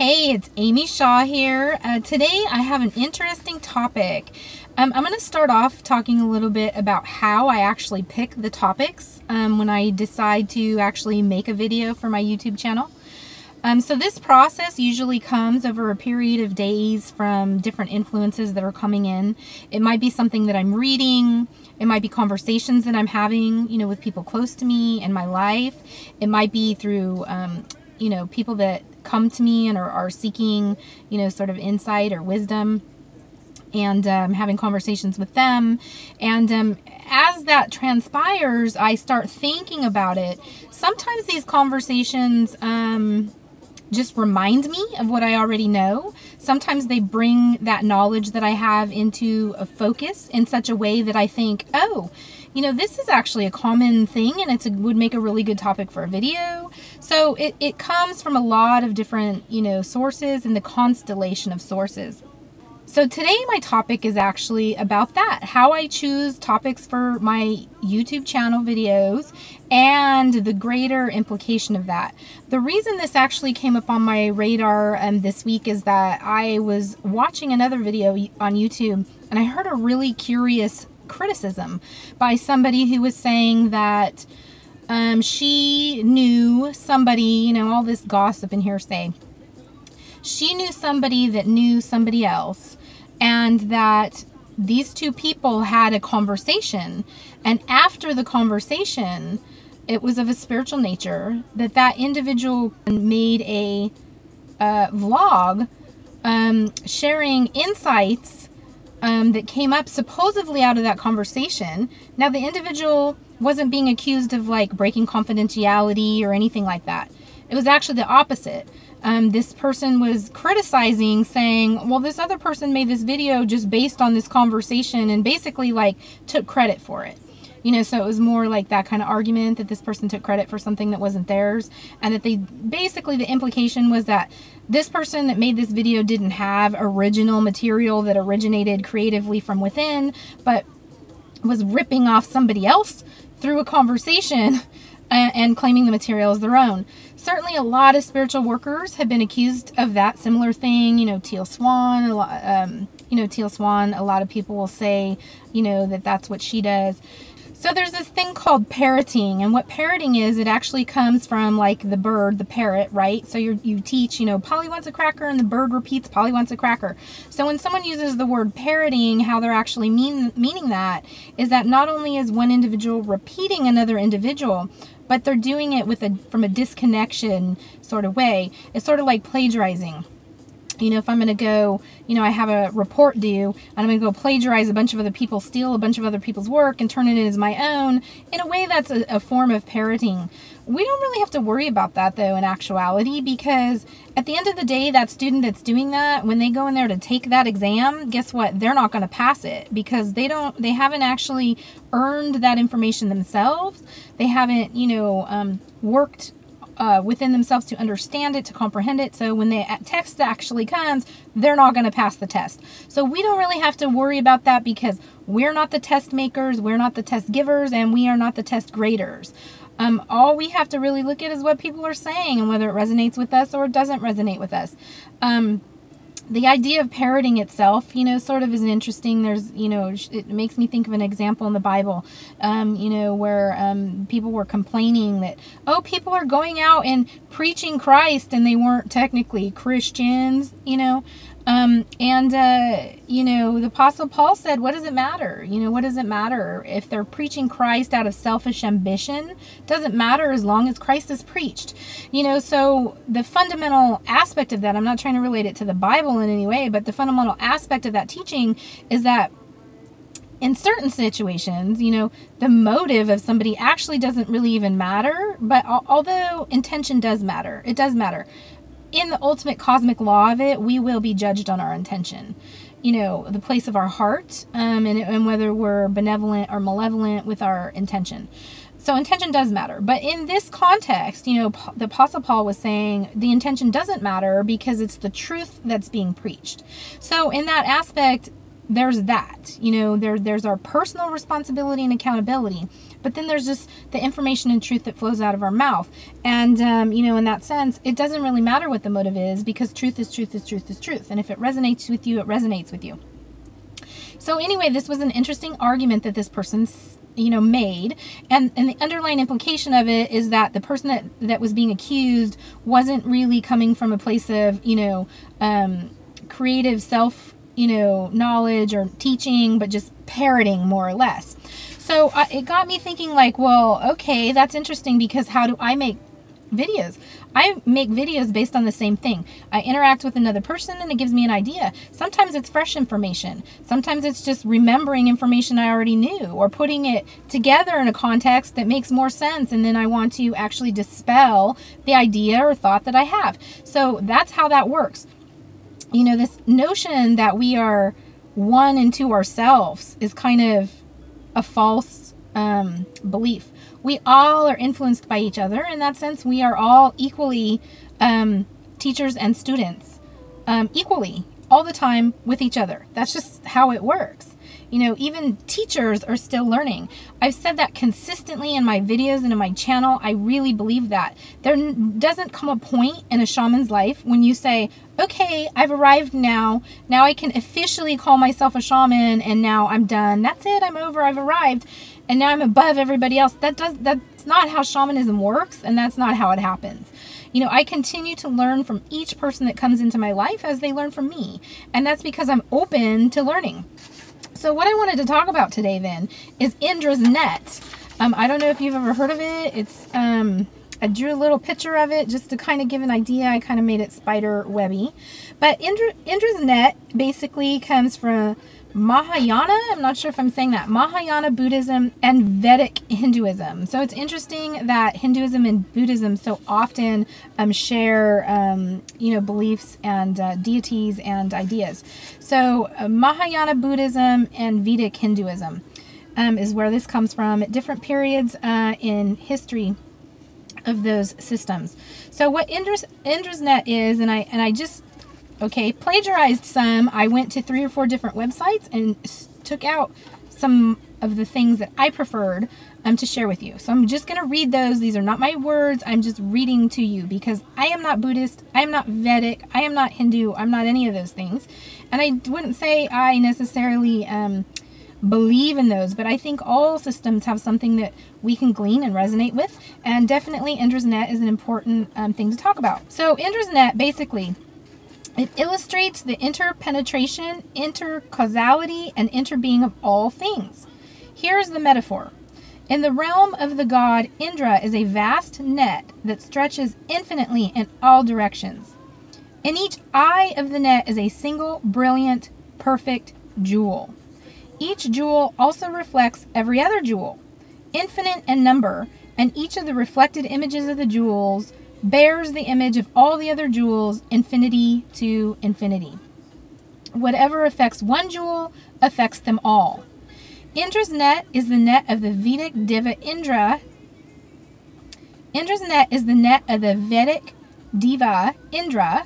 Hey, it's Amy Shaw here. Today I have an interesting topic. I'm going to start off talking a little bit about how I actually pick the topics when I decide to actually make a video for my YouTube channel. So this process usually comes over a period of days from different influences that are coming in. It might be something that I'm reading. It might be conversations that I'm having, with people close to me in my life. It might be through, people that come to me and are seeking, sort of insight or wisdom, and having conversations with them. And as that transpires, I start thinking about it. Sometimes these conversations just remind me of what I already know. Sometimes they bring that knowledge that I have into a focus in such a way that I think, oh, this is actually a common thing and it would make a really good topic for a video. So it comes from a lot of different, sources and the constellation of sources. So today my topic is actually about that, how I choose topics for my YouTube channel videos and the greater implication of that. The reason this actually came up on my radar this week is that I was watching another video on YouTube and I heard a really curious criticism by somebody who was saying that she knew somebody, all this gossip and hearsay. She knew somebody that knew somebody else, and that these two people had a conversation, and after the conversation, it was of a spiritual nature, that individual made a vlog sharing insights that came up supposedly out of that conversation. Now, the individual wasn't being accused of breaking confidentiality or anything like that. It was actually the opposite. This person was criticizing, saying, well, this other person made this video just based on this conversation and basically took credit for it. So it was more like that kind of argument that this person took credit for something that wasn't theirs, and that the implication was that this person that made this video didn't have original material that originated creatively from within, but was ripping off somebody else through a conversation and claiming the material as their own. Certainly a lot of spiritual workers have been accused of that similar thing. Teal Swan, a lot of people will say, that that's what she does. So there's this thing called parroting, and what parroting is, it actually comes from the bird, the parrot, right? So you teach, Polly wants a cracker, and the bird repeats, Polly wants a cracker. So when someone uses the word parroting, how they're actually meaning that is that not only is one individual repeating another individual, but they're doing it from a disconnection sort of way. It's sort of like plagiarizing. If I'm going to go, I have a report due, and I'm going to go plagiarize a bunch of other people, steal a bunch of other people's work, and turn it in as my own, in a way that's a form of parroting. We don't really have to worry about that, though, in actuality, because at the end of the day, that student that's doing that, when they go in there to take that exam, guess what? They're not going to pass it, because they haven't actually earned that information themselves. They haven't, worked within themselves to understand it, to comprehend it. So when the text actually comes, they're not going to pass the test. So we don't really have to worry about that, because we're not the test makers, we're not the test givers, and we are not the test graders. All we have to really look at is what people are saying and whether it resonates with us or it doesn't resonate with us. The idea of parroting itself, sort of is interesting. There's, it makes me think of an example in the Bible, where people were complaining that, oh, people are going out and preaching Christ and they weren't technically Christians, the Apostle Paul said, what does it matter? What does it matter if they're preaching Christ out of selfish ambition? Doesn't matter as long as Christ is preached. So the fundamental aspect of that, I'm not trying to relate it to the Bible in any way, but the fundamental aspect of that teaching is that in certain situations, the motive of somebody actually doesn't really even matter, but although intention does matter, it does matter. In the ultimate cosmic law of it, we will be judged on our intention. The place of our heart, and whether we're benevolent or malevolent with our intention. So intention does matter. But in this context, the Apostle Paul was saying the intention doesn't matter because it's the truth that's being preached. So in that aspect, there's that, there's our personal responsibility and accountability. but then there's just the information and truth that flows out of our mouth. And, you know, in that sense, it doesn't really matter what the motive is, because truth is truth is truth is truth. And if it resonates with you, it resonates with you. So anyway, this was an interesting argument that this person, you know, made. And the underlying implication of it is that the person that was being accused wasn't really coming from a place of, you know, creative self, you know, knowledge or teaching, but just parroting more or less. So it got me thinking, like, well, okay, that's interesting, because how do I make videos? I make videos based on the same thing. I interact with another person and it gives me an idea. Sometimes it's fresh information. Sometimes it's just remembering information I already knew, or putting it together in a context that makes more sense, and then I want to actually dispel the idea or thought that I have. So that's how that works. You know, this notion that we are one into ourselves is kind of a false belief. We all are influenced by each other. In that sense, we are all equally teachers and students, equally, all the time with each other. That's just how it works. You know, even teachers are still learning. I've said that consistently in my videos and in my channel. I really believe that. There doesn't come a point in a shaman's life when you say, okay, I've arrived now. Now I can officially call myself a shaman, and now I'm done. That's it. I'm over. I've arrived. And now I'm above everybody else. That's not how shamanism works, and that's not how it happens. You know, I continue to learn from each person that comes into my life as they learn from me. And that's because I'm open to learning. So what I wanted to talk about today then is Indra's net. I don't know if you've ever heard of it. It's I drew a little picture of it just to kind of give an idea. I kind of made it spider webby. But Indra's net basically comes from Mahayana, I'm not sure if I'm saying that, Mahayana Buddhism and Vedic Hinduism. So it's interesting that Hinduism and Buddhism so often share, you know, beliefs and deities and ideas. So Mahayana Buddhism and Vedic Hinduism is where this comes from at different periods in history of those systems. So what Indra's net is, and I just plagiarized some. I went to 3 or 4 different websites and took out some of the things that I preferred to share with you. So I'm just going to read those. These are not my words. I'm just reading to you, because I am not Buddhist. I am not Vedic. I am not Hindu. I'm not any of those things. And I wouldn't say I necessarily believe in those, but I think all systems have something that we can glean and resonate with. And definitely Indra's net is an important thing to talk about. So Indra's net, basically, it illustrates the interpenetration, intercausality, and interbeing of all things. Here's the metaphor. In the realm of the god, Indra is a vast net that stretches infinitely in all directions. In each eye of the net is a single, brilliant, perfect jewel. Each jewel also reflects every other jewel, infinite in number, and each of the reflected images of the jewels bears the image of all the other jewels, infinity to infinity. Whatever affects one jewel affects them all. Indra's net is the net of the Vedic diva Indra. Indra's net is the net of the Vedic diva Indra,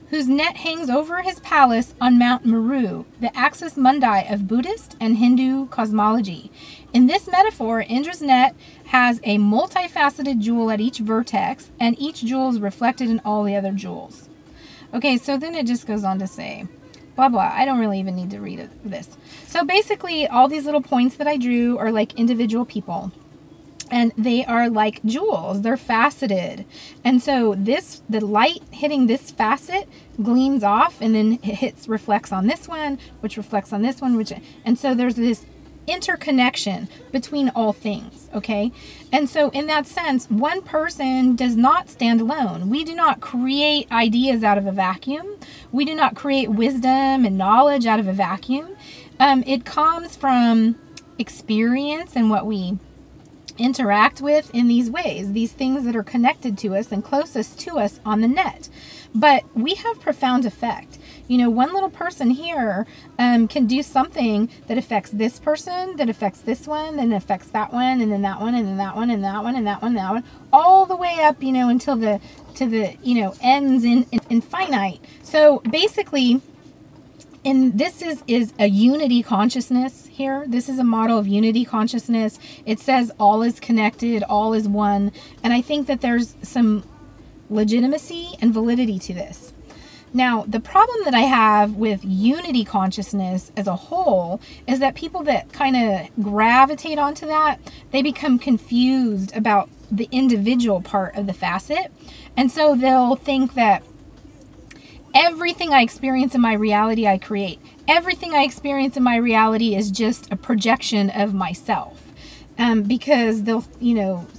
whose net hangs over his palace on Mount Meru, the axis mundi of Buddhist and Hindu cosmology. In this metaphor, Indra's net has a multifaceted jewel at each vertex, and each jewel is reflected in all the other jewels. Okay, so then it just goes on to say, blah, blah. I don't really even need to read this. So basically, all these little points that I drew are like individual people. And they are like jewels. They're faceted. And so the light hitting this facet gleams off, and then it reflects on this one, which reflects on this one, and so there's this interconnection between all things, okay? And so in that sense, one person does not stand alone. We do not create ideas out of a vacuum. We do not create wisdom and knowledge out of a vacuum. It comes from experience and what we interact with in these ways, these things that are connected to us and closest to us on the net. But we have profound effect. You know, one little person here can do something that affects this person, that affects this one, then affects that one, and then that one, and then that one, and that one, and that one, and that one, all the way up, you know, until to the you know, ends in infinite. So basically, And this is a unity consciousness here. This is a model of unity consciousness. It says all is connected, all is one. And I think that there's some legitimacy and validity to this. Now, the problem that I have with unity consciousness as a whole is that people that kind of gravitate onto that, they become confused about the individual part of the facet. And so they'll think that everything I experience in my reality, I create. Everything I experience in my reality is just a projection of myself. Because they'll,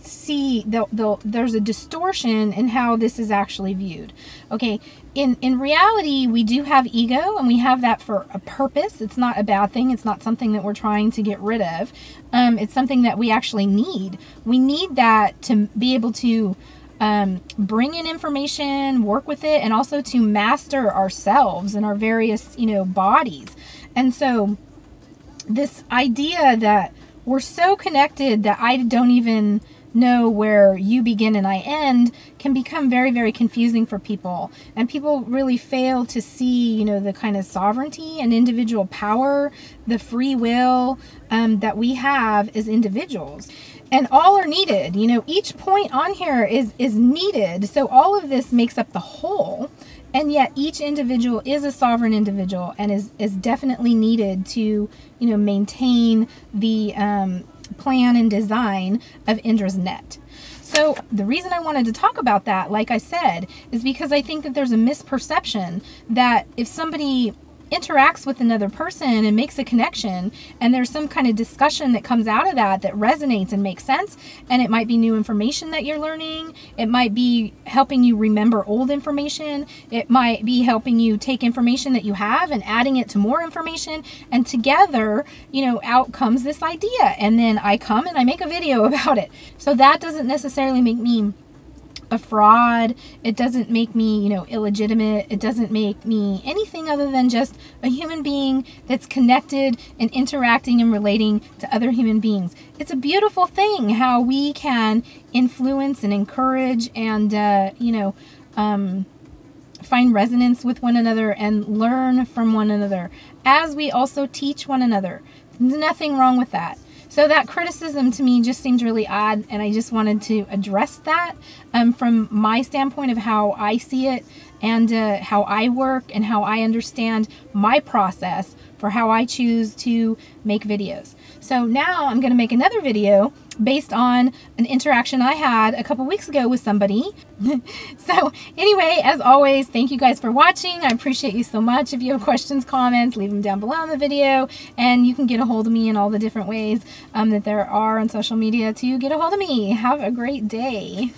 see, there's a distortion in how this is actually viewed. Okay, in reality, we do have ego, and we have that for a purpose. It's not a bad thing. It's not something that we're trying to get rid of. It's something that we actually need. We need that to be able to bring in information, work with it, and also to master ourselves and our various, bodies. And so this idea that we're so connected that I don't even know where you begin and I end can become very, very confusing for people. And people really fail to see, the kind of sovereignty and individual power, the free will that we have as individuals. And all are needed. Each point on here is needed. So all of this makes up the whole. And yet each individual is a sovereign individual and is definitely needed to, maintain the plan and design of Indra's net. So the reason I wanted to talk about that, like I said, is because I think that there's a misperception that if somebody interacts with another person and makes a connection, and there's some kind of discussion that comes out of that resonates and makes sense, and it might be new information that you're learning, it might be helping you remember old information, it might be helping you take information that you have and adding it to more information, and together, out comes this idea, and then I come and I make a video about it. So that doesn't necessarily make me a fraud. It doesn't make me, illegitimate. It doesn't make me anything other than just a human being that's connected and interacting and relating to other human beings. It's a beautiful thing how we can influence and encourage and, find resonance with one another and learn from one another as we also teach one another. There's nothing wrong with that. So that criticism to me just seems really odd, and I just wanted to address that from my standpoint of how I see it and how I work and how I understand my process for how I choose to make videos. So now I'm going to make another video based on an interaction I had a couple weeks ago with somebody. So anyway, as always, thank you guys for watching. I appreciate you so much. If you have questions, comments, leave them down below in the video, and you can get a hold of me in all the different ways that there are on social media to get a hold of me. Have a great day.